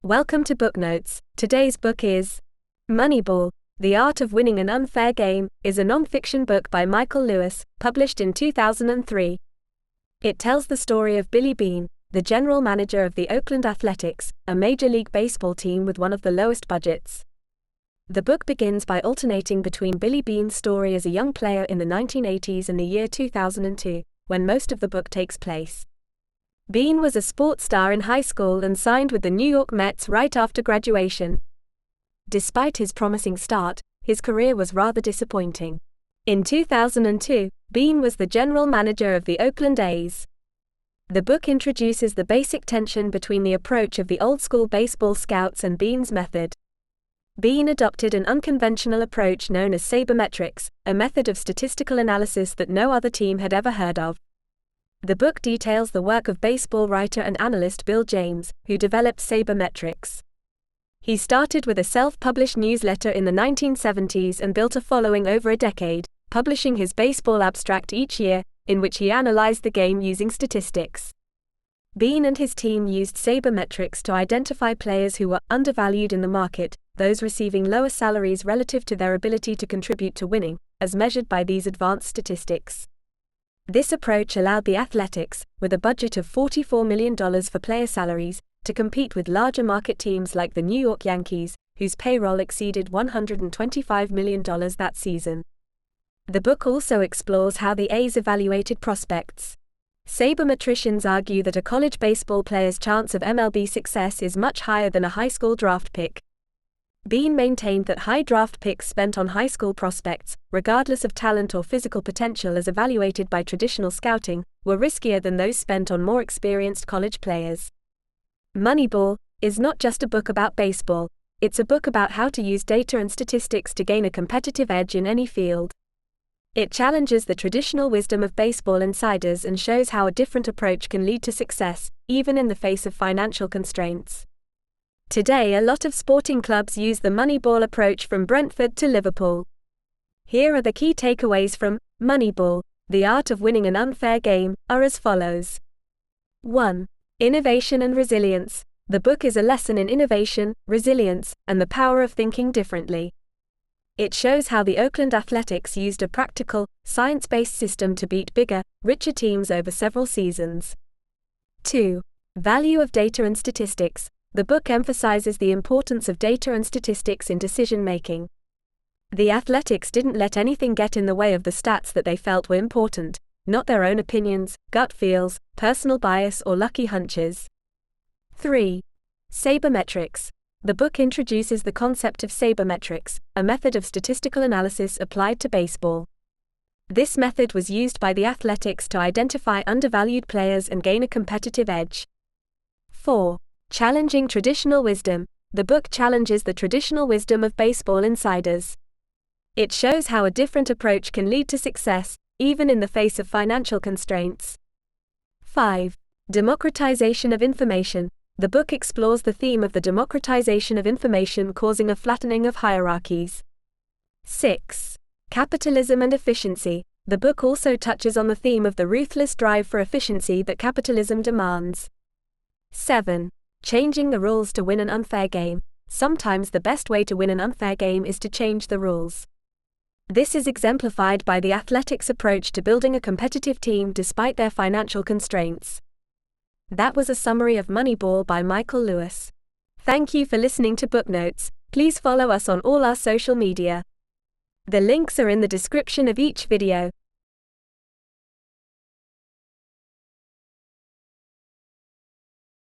Welcome to Book Notes. Today's book is Moneyball, The Art of Winning an Unfair Game, is a non-fiction book by Michael Lewis, published in 2003. It tells the story of Billy Beane, the general manager of the Oakland Athletics, a Major League Baseball team with one of the lowest budgets. The book begins by alternating between Billy Beane's story as a young player in the 1980s and the year 2002, when most of the book takes place. Beane was a sports star in high school and signed with the New York Mets right after graduation. Despite his promising start, his career was rather disappointing. In 2002, Beane was the general manager of the Oakland A's. The book introduces the basic tension between the approach of the old-school baseball scouts and Beane's method. Beane adopted an unconventional approach known as sabermetrics, a method of statistical analysis that no other team had ever heard of. The book details the work of baseball writer and analyst Bill James, who developed sabermetrics. He started with a self-published newsletter in the 1970s and built a following over a decade, publishing his baseball abstract each year, in which he analyzed the game using statistics. Beane and his team used sabermetrics to identify players who were undervalued in the market, those receiving lower salaries relative to their ability to contribute to winning, as measured by these advanced statistics. This approach allowed the Athletics, with a budget of $44 million for player salaries, to compete with larger market teams like the New York Yankees, whose payroll exceeded $125 million that season. The book also explores how the A's evaluated prospects. Sabermetricians argue that a college baseball player's chance of MLB success is much higher than a high school draft pick. Beane maintained that high draft picks spent on high school prospects, regardless of talent or physical potential as evaluated by traditional scouting, were riskier than those spent on more experienced college players. Moneyball is not just a book about baseball, it's a book about how to use data and statistics to gain a competitive edge in any field. It challenges the traditional wisdom of baseball insiders and shows how a different approach can lead to success, even in the face of financial constraints. Today, a lot of sporting clubs use the Moneyball approach from Brentford to Liverpool. Here are the key takeaways from Moneyball, The Art of Winning an Unfair Game, are as follows. 1. Innovation and resilience. The book is a lesson in innovation, resilience, and the power of thinking differently. It shows how the Oakland Athletics used a practical, science-based system to beat bigger, richer teams over several seasons. 2. Value of data and statistics. The book emphasizes the importance of data and statistics in decision-making. The Athletics didn't let anything get in the way of the stats that they felt were important, not their own opinions, gut feels, personal bias or lucky hunches. 3. Sabermetrics. The book introduces the concept of sabermetrics, a method of statistical analysis applied to baseball. This method was used by the Athletics to identify undervalued players and gain a competitive edge. 4. Challenging traditional wisdom. The book challenges the traditional wisdom of baseball insiders. It shows how a different approach can lead to success, even in the face of financial constraints. 5. Democratization of information. The book explores the theme of the democratization of information causing a flattening of hierarchies. 6. Capitalism and efficiency. The book also touches on the theme of the ruthless drive for efficiency that capitalism demands. 7. Changing the rules to win an unfair game. Sometimes the best way to win an unfair game is to change the rules. This is exemplified by the Athletics' approach to building a competitive team despite their financial constraints. That was a summary of Moneyball by Michael Lewis. Thank you for listening to Book Notes. Please follow us on all our social media. The links are in the description of each video.